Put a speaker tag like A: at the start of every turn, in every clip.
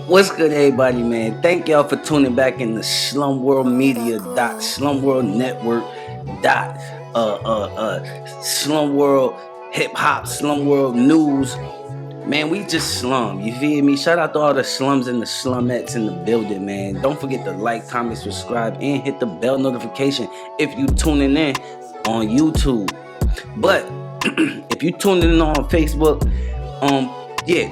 A: What's good, everybody, man? Thank y'all for tuning back in the Slum World Media Slum World Network dot Slum World Hip Hop Slum World News. Man, we just slum. You feel me? Shout out to all the slums and the slumettes in the building, man. Don't forget to like, comment, subscribe, and hit the bell notification if you tuning in on YouTube. But if you tuning in on Facebook,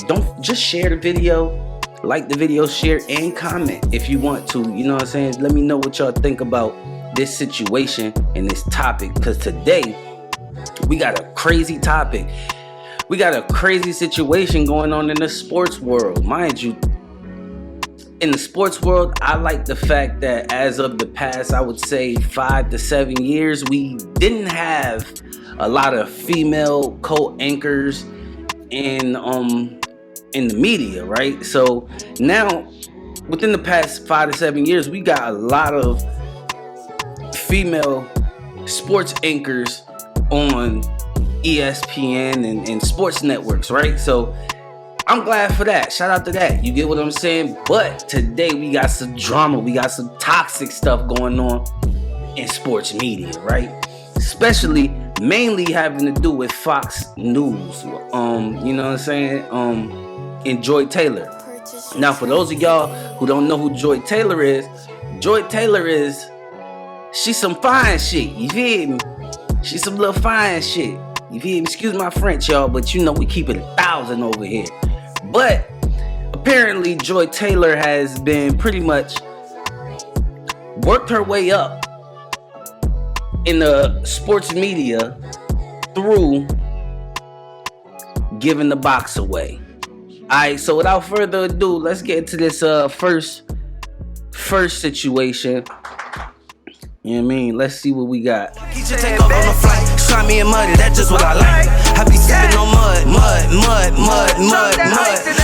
A: don't just share the video. Like the video, share, and comment if you want to. You know what I'm saying? Let me know what y'all think about this situation and this topic. Because today, we got a crazy topic. We got a crazy situation going on in the sports world. Mind you, in the sports world, I like the fact that as of the past, I would say 5 to 7 years, we didn't have a lot of female co-anchors in the media, right? So now, within the past 5 to 7 years, we got a lot of female sports anchors on ESPN and sports networks, right? So I'm glad for that. Shout out to that. You get what I'm saying? But today we got some drama. We got some toxic stuff going on in sports media, right? Especially mainly having to do with Fox News. You know what I'm saying? And Joy Taylor. Now, for those of y'all who don't know who Joy Taylor is, she's some fine shit. You feel me? She's some little fine shit. You feel me? Excuse my French, y'all, but you know we keep it 1,000 over here. But apparently, Joy Taylor has been pretty much worked her way up in the sports media through giving the box away. Alright, so without further ado, let's get into this first situation. You know what I mean? Let's see what we got.
B: He should take off on the flight. Try me and muddy, that's just what I like. I be sipping on mud.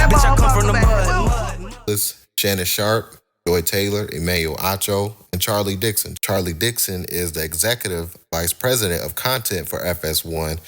B: Bitch, I come from the mud.
C: This Shannon Sharp, Joy Taylor, Emmanuel Acho, and Charlie Dixon. Charlie Dixon is the executive vice president of content for FS1.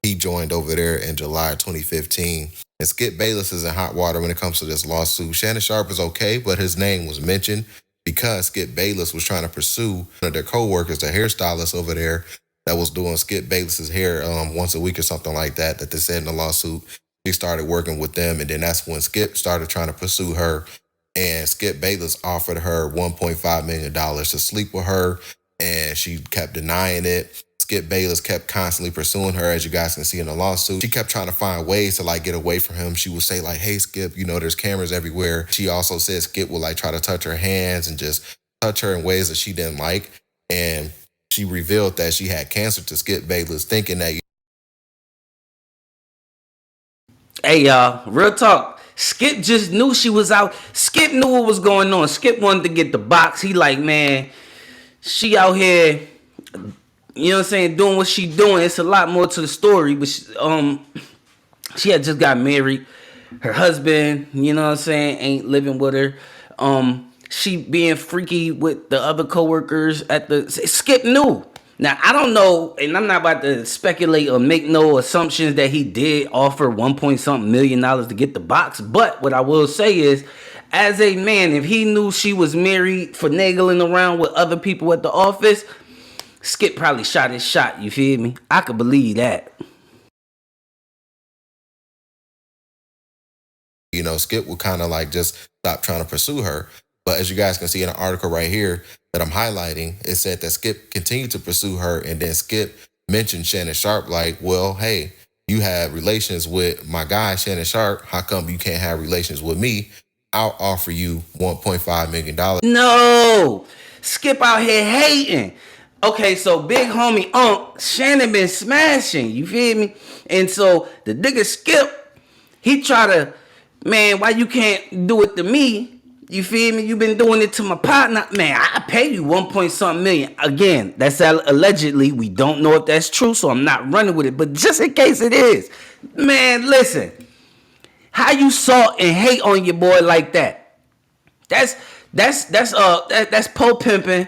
C: He joined over there in July 2015. And Skip Bayless is in hot water when it comes to this lawsuit. Shannon Sharp is okay, but his name was mentioned because Skip Bayless was trying to pursue one of their co-workers, the hairstylist over there that was doing Skip Bayless's hair once a week or something like that they said in the lawsuit. She started working with them, and then that's when Skip started trying to pursue her. And Skip Bayless offered her $1.5 million to sleep with her, and she kept denying it. Skip Bayless kept constantly pursuing her, as you guys can see in the lawsuit. She kept trying to find ways to get away from him. She would say hey, Skip, there's cameras everywhere. She also said Skip would try to touch her hands and just touch her in ways that she didn't like. And she revealed that she had cancer to Skip Bayless, thinking that.
A: Hey y'all, real talk. Skip just knew she was out. Skip knew what was going on. Skip wanted to get the box. He man, she out here, you know what I'm saying, doing what she doing. It's a lot more to the story, but she had just got married. Her husband, you know what I'm saying, ain't living with her. She being freaky with the other coworkers at the Skip knew. Now, I don't know, and I'm not about to speculate or make no assumptions that he did offer $1 million to get the box, but what I will say is, as a man, if he knew she was married, finagling around with other people at the office, Skip probably shot his shot, you feel me? I could believe that.
C: Skip would kind of just stop trying to pursue her. But as you guys can see in the article right here that I'm highlighting, it said that Skip continued to pursue her, and then Skip mentioned Shannon Sharp well, hey, you had relations with my guy, Shannon Sharp. How come you can't have relations with me? I'll offer you $1.5 million.
A: No! Skip out here hating. Okay, so big homie Shannon been smashing, you feel me? And so the nigga Skip, he try to, man, why you can't do it to me? You feel me? You been doing it to my partner. Man, I pay you $1 million. Again, that's allegedly. We don't know if that's true, so I'm not running with it. But just in case it is, man, listen. How you salt and hate on your boy like that? That's pole pimping.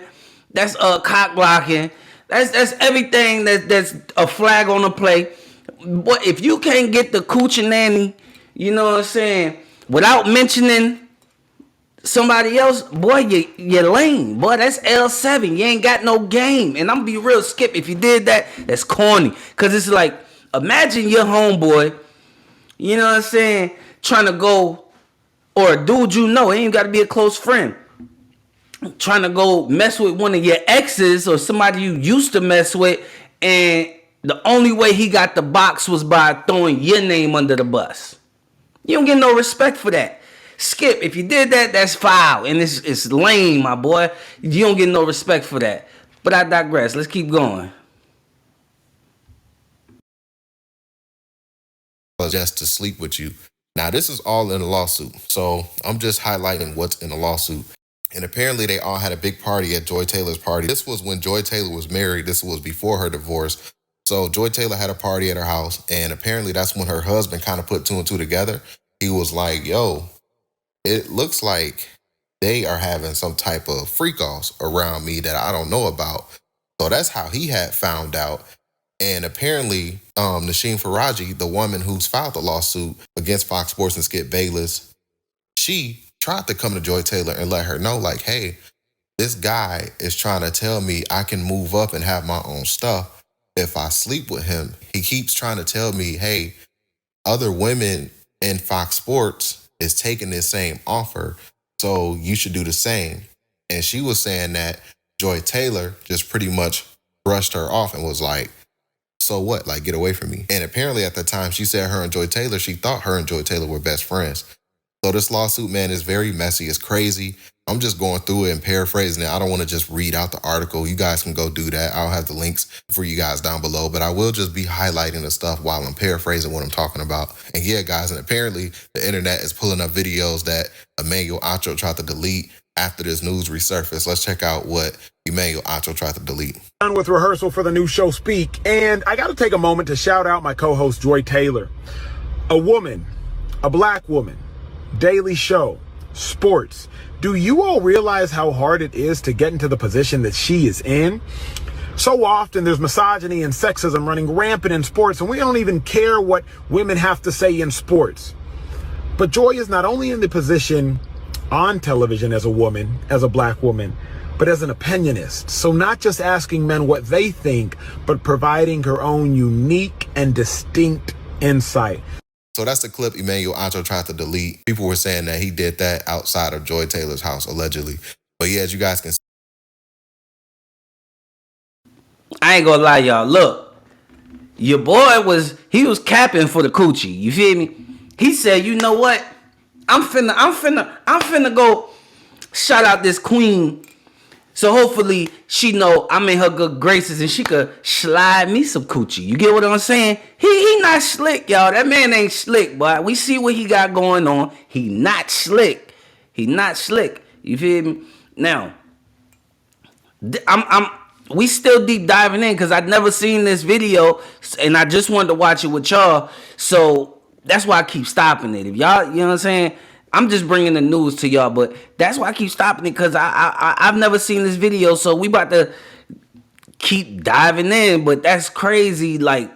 A: That's cock blocking. That's everything that's a flag on the play. But if you can't get the coochie nanny, you know what I'm saying, without mentioning somebody else, boy, you're lame. Boy, that's L7. You ain't got no game. And I'm gonna be real, Skip. If you did that, that's corny. Cause it's like, imagine your homeboy, you know what I'm saying, trying to go, or a dude you know, it ain't gotta be a close friend, trying to go mess with one of your exes or somebody you used to mess with, and the only way he got the box was by throwing your name under the bus. You don't get no respect for that. Skip, if you did that, that's foul. And it's lame, my boy. You don't get no respect for that. But I digress. Let's keep going.
C: Just to sleep with you. Now, this is all in a lawsuit. So I'm just highlighting what's in the lawsuit. And apparently they all had a big party at Joy Taylor's party. This was when Joy Taylor was married. This was before her divorce. So Joy Taylor had a party at her house. And apparently that's when her husband kind of put two and two together. He was like, yo, it looks like they are having some type of freak-offs around me that I don't know about. So that's how he had found out. And apparently, Nasheem Faraji, the woman who's filed the lawsuit against Fox Sports and Skip Bayless, she tried to come to Joy Taylor and let her know, like, hey, this guy is trying to tell me I can move up and have my own stuff if I sleep with him. He keeps trying to tell me, hey, other women in Fox Sports is taking this same offer, so you should do the same. And she was saying that Joy Taylor just pretty much brushed her off and was like, so what? Like, get away from me. And apparently at the time she said her and Joy Taylor, she thought her and Joy Taylor were best friends. So this lawsuit, man, is very messy. It's crazy. I'm just going through it and paraphrasing it. I don't want to just read out the article. You guys can go do that. I'll have the links for you guys down below, but I will just be highlighting the stuff while I'm paraphrasing what I'm talking about. And yeah, guys, and apparently the internet is pulling up videos that Emmanuel Acho tried to delete after this news resurfaced. Let's check out what Emmanuel Acho tried to delete.
D: Done with rehearsal for the new show Speak, and I got to take a moment to shout out my co-host Joy Taylor. A woman, a black woman, daily show, sports. Do you all realize how hard it is to get into the position that she is in? So often there's misogyny and sexism running rampant in sports, and we don't even care what women have to say in sports. But Joy is not only in the position on television as a woman, as a black woman, but as an opinionist. So not just asking men what they think, but providing her own unique and distinct insight.
C: So that's the clip Emmanuel Acho tried to delete. People were saying that he did that outside of Joy Taylor's house, allegedly. But yeah, as you guys can see.
A: I ain't gonna lie, y'all. Look, your boy was capping for the coochie. You feel me? He said, you know what? I'm finna go shout out this queen. So hopefully she know I'm in her good graces and she could slide me some coochie. You get what I'm saying? He not slick, y'all. That man ain't slick, but we see what he got going on. He not slick. He not slick. You feel me? Now, we still deep diving in because I'd never seen this video and I just wanted to watch it with y'all. So that's why I keep stopping it. If y'all, you know what I'm saying? I'm just bringing the news to y'all, but that's why I keep stopping it because I've never seen this video, so we about to keep diving in. But that's crazy, like,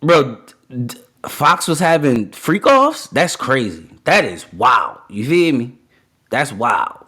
A: bro. Fox was having freak offs. That's crazy. That is wild. You feel me? That's wild.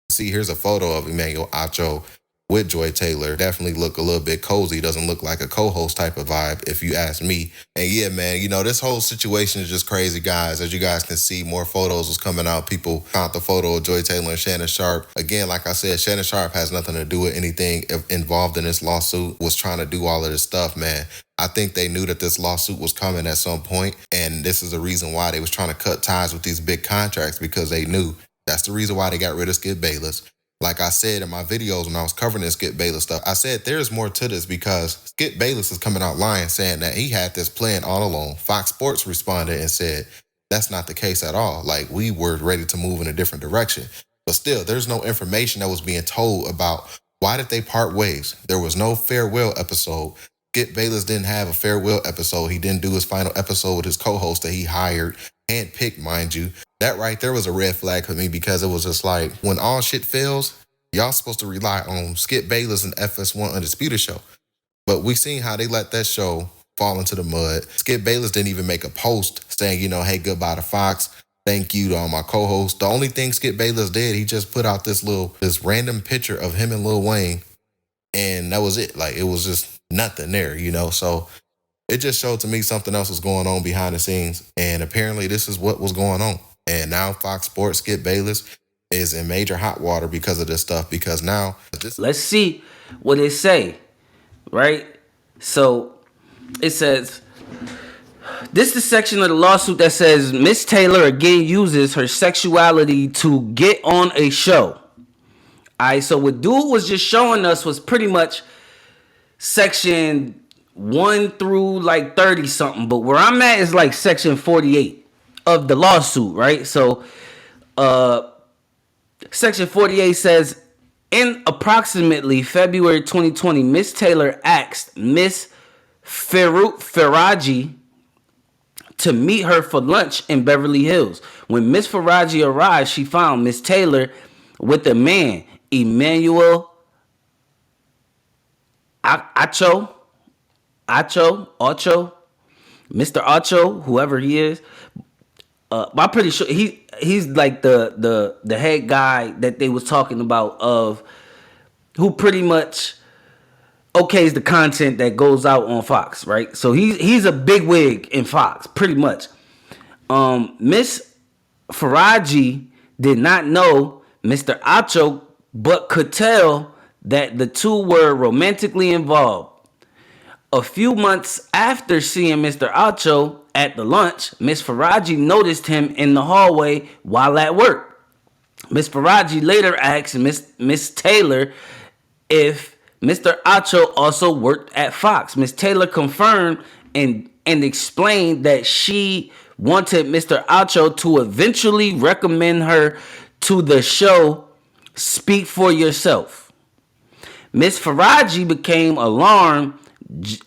C: See, here's a photo of Emmanuel Acho with Joy Taylor. Definitely look a little bit cozy. Doesn't look like a co-host type of vibe, if you ask me. And yeah, man, you know, this whole situation is just crazy, guys. As you guys can see, more photos was coming out. People found the photo of Joy Taylor and Shannon Sharpe. Again, like I said, Shannon Sharpe has nothing to do with anything involved in this lawsuit. Was trying to do all of this stuff, man. I think they knew that this lawsuit was coming at some point, and this is the reason why they was trying to cut ties with these big contracts, because they knew. That's the reason why they got rid of Skip Bayless. Like I said in my videos when I was covering this Skip Bayless stuff, I said there's more to this because Skip Bayless is coming out lying, saying that he had this plan all along. Fox Sports responded and said that's not the case at all. Like, we were ready to move in a different direction. But still, there's no information that was being told about why did they part ways. There was no farewell episode. Skip Bayless didn't have a farewell episode. He didn't do his final episode with his co-host that he hired, handpicked, mind you. That right there was a red flag for me, because it was just like, when all shit fails, y'all supposed to rely on Skip Bayless and FS1 Undisputed Show. But we seen how they let that show fall into the mud. Skip Bayless didn't even make a post saying, hey, goodbye to Fox. Thank you to all my co-hosts. The only thing Skip Bayless did, he just put out this random picture of him and Lil Wayne, and that was it. Like, it was just nothing there, So it just showed to me something else was going on behind the scenes, and apparently this is what was going on. And now Fox Sports, Skip Bayless, is in major hot water because of this stuff. Because now,
A: let's see what it say, right? So it says, this is the section of the lawsuit that says Miss Taylor again uses her sexuality to get on a show. All right, so what dude was just showing us was pretty much section 1 through like 30 something, but where I'm at is like section 48 of the lawsuit, right? So section 48 says, in approximately February 2020, Miss Taylor asked Miss Faraji to meet her for lunch in Beverly Hills. When Miss Faraji arrived, she found Miss Taylor with a man, Emmanuel Mr. Acho, whoever he is. I'm pretty sure he's like the head guy that they was talking about, of who pretty much okays the content that goes out on Fox, right? So he's a big wig in Fox, pretty much. Miss Faraji did not know Mr. Acho, but could tell that the two were romantically involved. A few months after seeing Mr. Acho at the lunch, Miss Faraji noticed him in the hallway while at work. Miss Faraji later asked Miss Taylor if Mr. Acho also worked at Fox. Miss Taylor confirmed and explained that she wanted Mr. Acho to eventually recommend her to the show Speak for Yourself. Miss Faraji became alarmed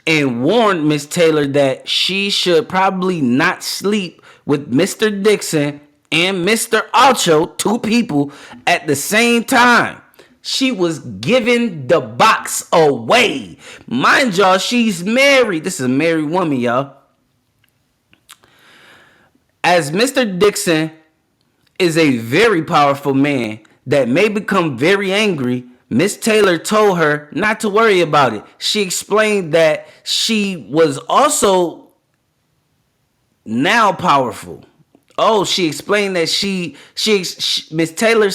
A: and warned Miss Taylor that she should probably not sleep with Mr. Dixon and Mr. Acho, two people, at the same time. She was giving the box away. Mind y'all, she's married. This is a married woman, y'all. As Mr. Dixon is a very powerful man that may become very angry, Miss Taylor told her not to worry about it. She explained that she was also now powerful. She explained that Miss Taylor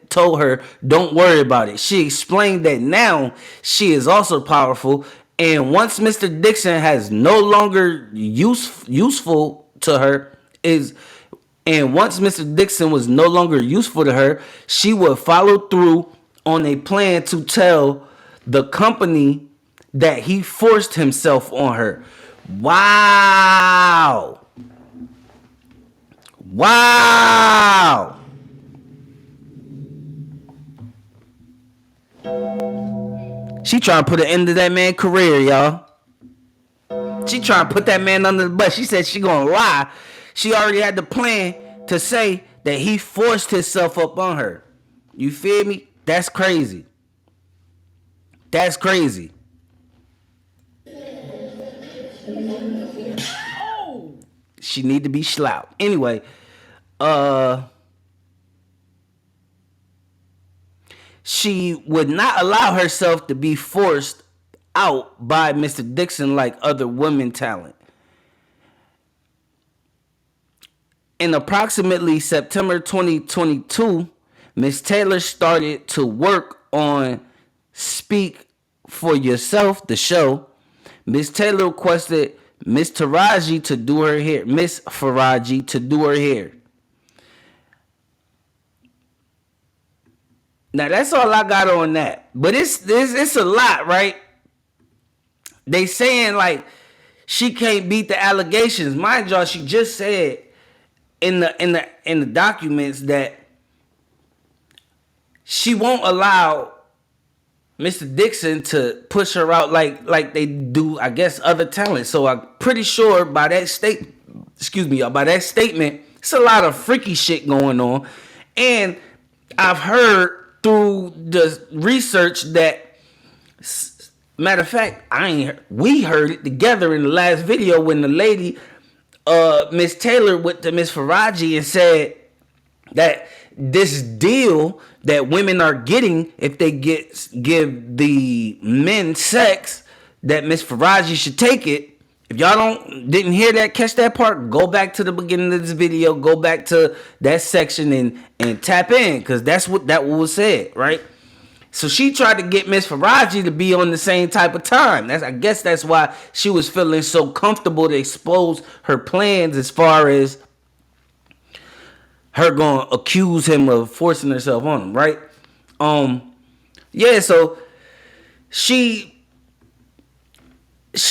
A: told her, don't worry about it. She explained that now she is also powerful, and once Mr. Dixon has no longer useful to her and once Mr. Dixon was no longer useful to her, she would follow through on a plan to tell the company that he forced himself on her. Wow. She trying to put an end to that man's career, y'all. She trying to put that man under the bus. She said she gonna lie. She already had the plan to say that he forced himself up on her. You feel me? That's crazy. That's crazy. She need to be slapped. Anyway, she would not allow herself to be forced out by Mr. Dixon like other women talent. In approximately September 2022, Miss Taylor started to work on Speak for Yourself, the show. Miss Taylor requested Miss Faraji to do her hair. Now that's all I got on that. But it's a lot, right? They saying like she can't beat the allegations. Mind y'all, she just said in the documents that she won't allow Mr. Dixon to push her out like they do, I guess, other talent. So I'm pretty sure by that statement, it's a lot of freaky shit going on. And I've heard through the research that Matter of fact, we heard it together in the last video when the lady, Miss Taylor, went to Miss Faraji and said that this deal that women are getting if they give the men sex, that Miss Faraji should take it. If y'all didn't hear that, catch that part, go back to the beginning of this video, go back to that section and tap in, because that was said, right? So she tried to get Miss Faraji to be on the same type of time. I guess that's why she was feeling so comfortable to expose her plans as far as her going to accuse him of forcing herself on him, right? Yeah, so she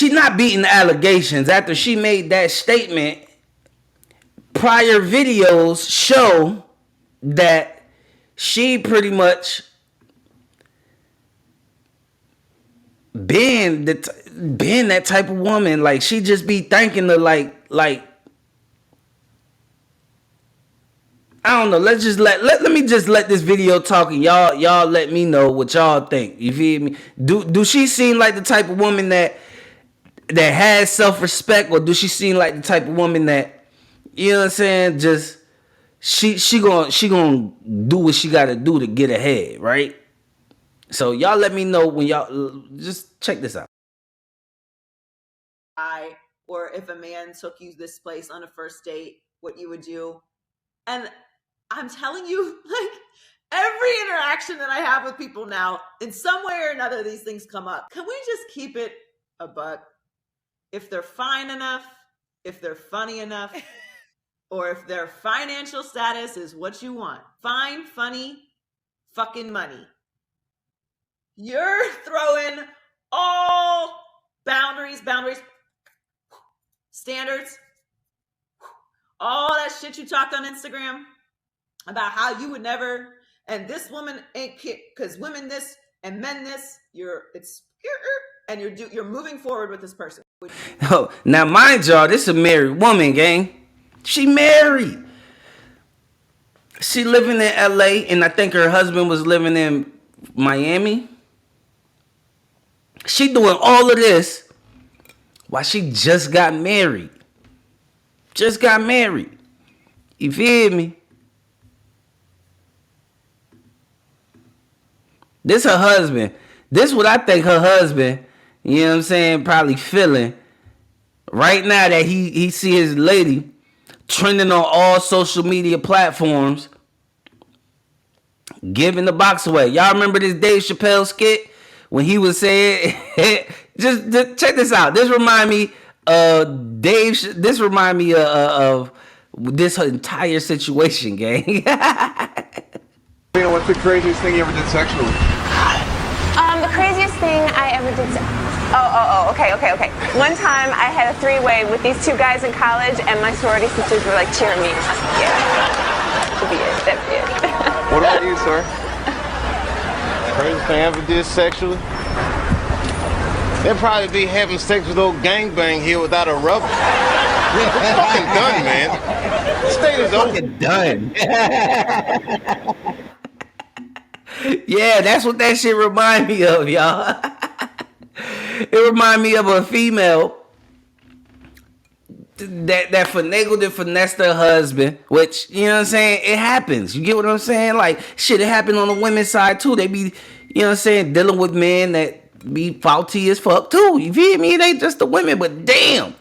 A: not beating the allegations after she made that statement. Prior videos show that she pretty much been that type of woman. Like, she just be thinking the like I don't know. Let's just let me just let this video talk, and y'all let me know what y'all think. You feel me? Do she seem like the type of woman that has self-respect, or do she seem like the type of woman that, you know what I'm saying, just she gonna do what she gotta do to get ahead, right? So y'all let me know when y'all just check this out.
E: Or if a man took you this place on a first date, what you would do. And I'm telling you, like, every interaction that I have with people now, in some way or another, these things come up. Can we just keep it a buck? If they're fine enough, if they're funny enough, or if their financial status is what you want, fine, funny, fucking money, you're throwing all boundaries, standards, all that shit you talked on Instagram about how you would never, and this woman ain't because women this and men this, you're moving forward with this person.
A: Oh, now mind y'all, this is a married woman, gang. She married. She living in LA, and I think her husband was living in Miami. She doing all of this while she just got married. Just got married. You feel me? This her husband. This what I think her husband, you know what I'm saying, probably feeling right now that he see his lady trending on all social media platforms, giving the box away. Y'all remember this Dave Chappelle skit when he was saying, just check this out. This remind me of this remind me of this entire situation, gang.
F: What's the craziest thing you ever did sexually?
G: The craziest thing I ever did. Okay. One time I had a three-way with these two guys in college, and my sorority sisters were like cheering me on. Yeah, that'd be it.
F: What about you, sir? Craziest thing I ever did sexually? It'd probably be having sex with old gangbang here without a rubber. It's fucking done, man. The state is fucking
A: done. Yeah, that's what that shit remind me of, y'all. It remind me of a female that finagled and finessed her husband, which, you know what I'm saying, it happens. You get what I'm saying? Like, shit, it happened on the women's side too. They be, you know what I'm saying, dealing with men that be faulty as fuck too. You feel me? It ain't just the women, but damn,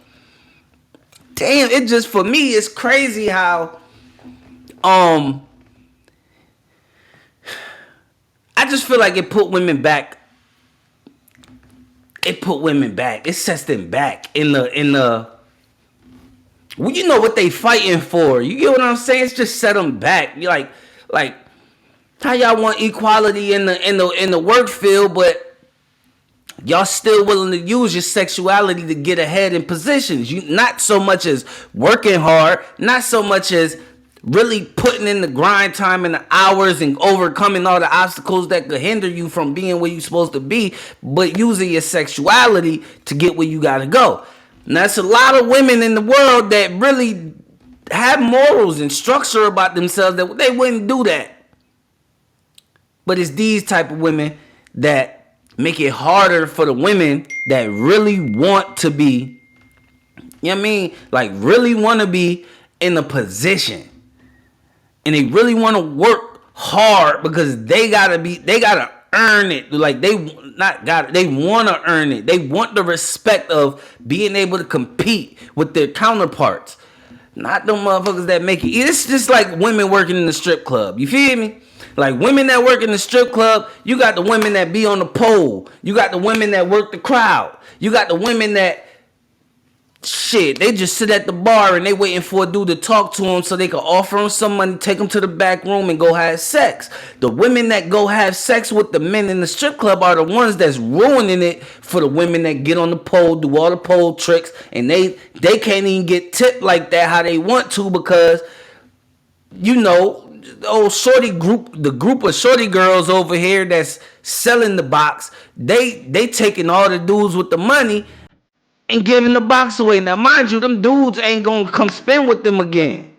A: it just, for me, it's crazy how I just feel like it put women back. It sets them back in the well, you know what they fighting for. You get what I'm saying? It's just set them back. You like how y'all want equality in the work field, but y'all still willing to use your sexuality to get ahead in positions. You not so much as working hard, not so much as really putting in the grind time and the hours and overcoming all the obstacles that could hinder you from being where you're supposed to be, but using your sexuality to get where you gotta go. Now, it's a lot of women in the world that really have morals and structure about themselves that they wouldn't do that. But it's these type of women that make it harder for the women that really want to be, you know what I mean? Like really want to be in a position. And they really want to work hard because they gotta earn it. Like they want to earn it. They want the respect of being able to compete with their counterparts. Not the motherfuckers that make it. It's just like women working in the strip club. You feel me? Like women that work in the strip club, you got the women that be on the pole. You got the women that work the crowd. You got the women that they just sit at the bar and they waiting for a dude to talk to them so they can offer them some money, take them to the back room and go have sex. The women that go have sex with the men in the strip club are the ones that's ruining it for the women that get on the pole, do all the pole tricks, and they can't even get tipped like that how they want to because, you know, the group of shorty girls over here that's selling the box, they taking all the dudes with the money and giving the box away. Now, mind you, them dudes ain't gonna come spend with them again.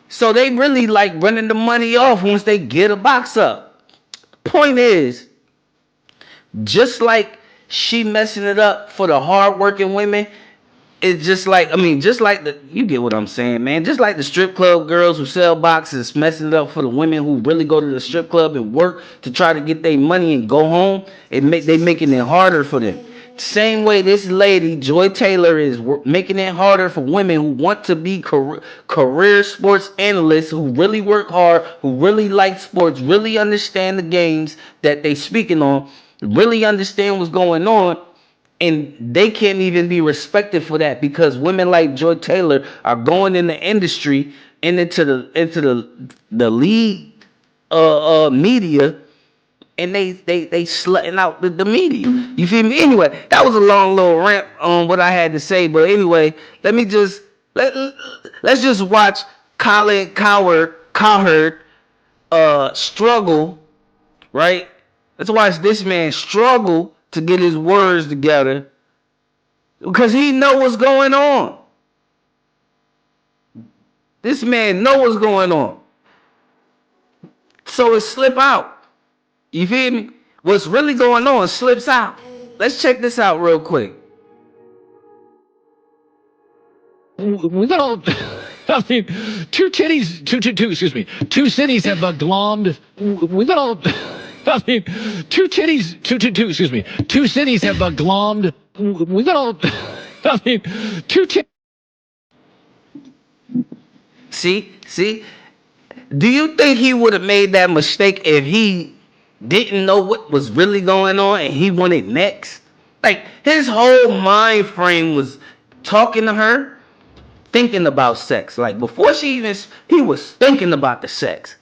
A: So they really like running the money off once they get a box up. Point is, just like she messing it up for the hardworking women, it's just like, just like you get what I'm saying, man. Just like the strip club girls who sell boxes messing it up for the women who really go to the strip club and work to try to get their money and go home. They making it harder for them. Same way this lady, Joy Taylor, is making it harder for women who want to be career sports analysts, who really work hard, who really like sports, really understand the games that they speaking on, really understand what's going on. And they can't even be respected for that because women like Joy Taylor are going in the industry and into the lead media, and they slutting out the media. You feel me? Anyway, that was a long little rant on what I had to say. But anyway, let's just watch Colin Cowherd struggle, right? Let's watch this man struggle to get his words together because he know what's going on. This man know what's going on. So it slip out. You feel me? What's really going on slips out. Let's check this out real quick.
H: We got all, I mean, two cities have glommed. We got all, I mean, two cities have glommed. We got all, I mean, two titties.
A: See? Do you think he would have made that mistake if he didn't know what was really going on and he wanted next? Like his whole mind frame was talking to her, thinking about sex. Like before he was thinking about the sex.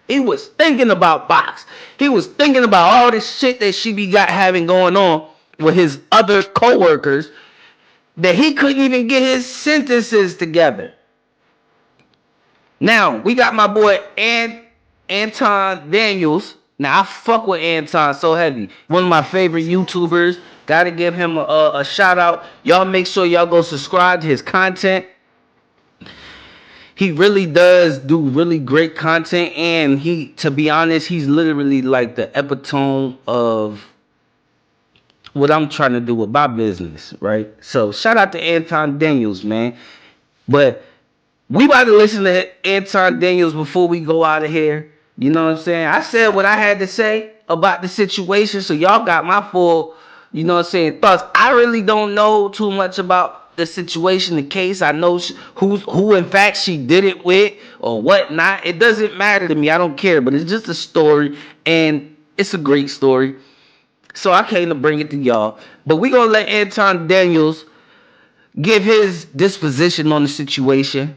A: He was thinking about box. He was thinking about all this shit that she having going on with his other coworkers that he couldn't even get his sentences together. Now, we got my boy Anton Daniels. Now, I fuck with Anton so heavy. One of my favorite YouTubers. Gotta give him a shout out. Y'all make sure y'all go subscribe to his content. He really does do really great content. And to be honest, he's literally like the epitome of what I'm trying to do with my business, right? So, shout out to Anton Daniels, man. But we about to listen to Anton Daniels before we go out of here. You know what I'm saying? I said what I had to say about the situation, so y'all got my full, you know what I'm saying, thoughts. I really don't know too much about the situation, the case. I know who in fact she did it with or whatnot. It doesn't matter to me. I don't care, but it's just a story, and it's a great story. So I came to bring it to y'all. But we gonna let Anton Daniels give his disposition on the situation.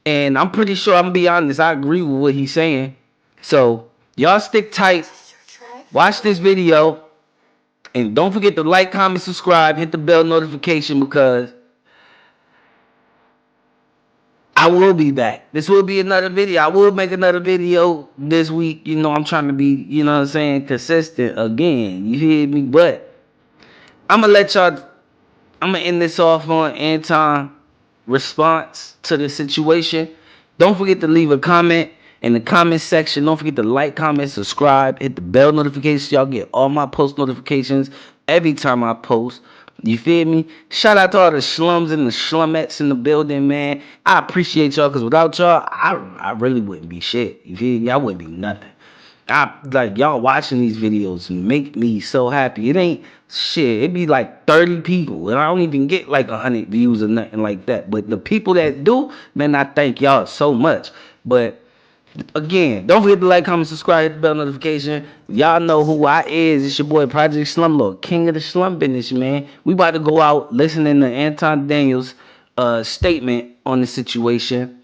A: And I'm pretty sure, I'm gonna be honest, I agree with what he's saying. So y'all stick tight, watch this video, and don't forget to like, comment, subscribe, hit the bell notification because I will be back. This will be another video. I will make another video this week. You know, I'm trying to be, you know what I'm saying, consistent again. You hear me? But I'm gonna end this off on Anton response to the situation. Don't forget to leave a comment in the comment section. Don't forget to like, comment, subscribe, hit the bell notification so y'all get all my post notifications every time I post. You feel me? Shout out to all the slums and the slumettes in the building, man. I appreciate y'all, because without y'all, I really wouldn't be shit. You feel me? I wouldn't be nothing. Like, y'all watching these videos make me so happy. It ain't shit. It be like 30 people, and I don't even get like 100 views or nothing like that. But the people that do, man, I thank y'all so much. But again, don't forget to like, comment, subscribe, hit the bell notification. Y'all know who I is. It's your boy Project Slumlord, king of the slum business, man. We about to go out listening to Anton Daniels' statement on the situation.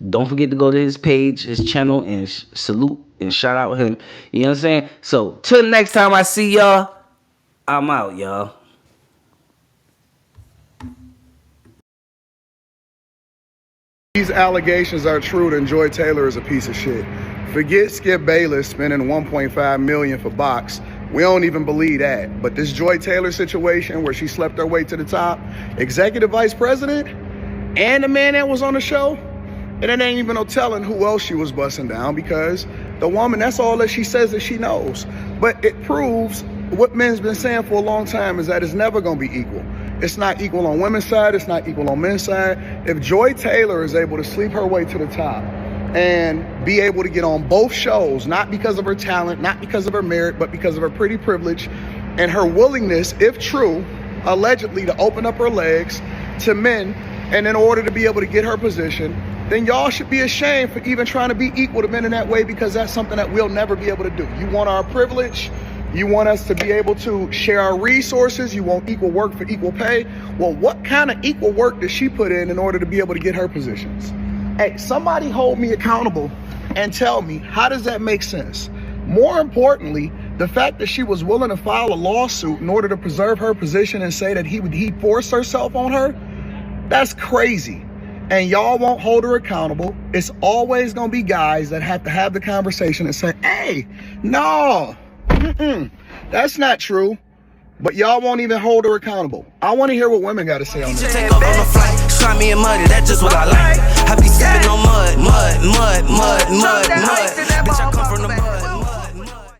A: Don't forget to go to his page, his channel, and salute and shout out him. You know what I'm saying? So, till next time I see y'all, I'm out, y'all.
I: These allegations are true, then Joy Taylor is a piece of shit. Forget Skip Bayless spending $1.5 million for box. We don't even believe that. But this Joy Taylor situation where she slept her way to the top, executive vice president, and the man that was on the show, and it ain't even no telling who else she was busting down, because the woman, that's all that she says that she knows. But it proves what men's been saying for a long time, is that it's never gonna be equal. It's not equal on women's side, it's not equal on men's side. If Joy Taylor is able to sleep her way to the top and be able to get on both shows, not because of her talent, not because of her merit, but because of her pretty privilege and her willingness, if true, allegedly to open up her legs to men, and in order to be able to get her position, then y'all should be ashamed for even trying to be equal to men in that way, because that's something that we'll never be able to do. You want our privilege, you want us to be able to share our resources, you want equal work for equal pay. Well, what kind of equal work does she put in order to be able to get her positions? Hey, somebody hold me accountable and tell me, how does that make sense? More importantly, the fact that she was willing to file a lawsuit in order to preserve her position and say that he forced herself on her, that's crazy. And y'all won't hold her accountable. It's always gonna be guys that have to have the conversation and say, hey, no, that's not true. But y'all won't even hold her accountable. I want to hear what women got to say on this.
B: Take off on the flight, try me in muddy, that's just what I like. I be sipping on mud. Bitch, I come from the mud.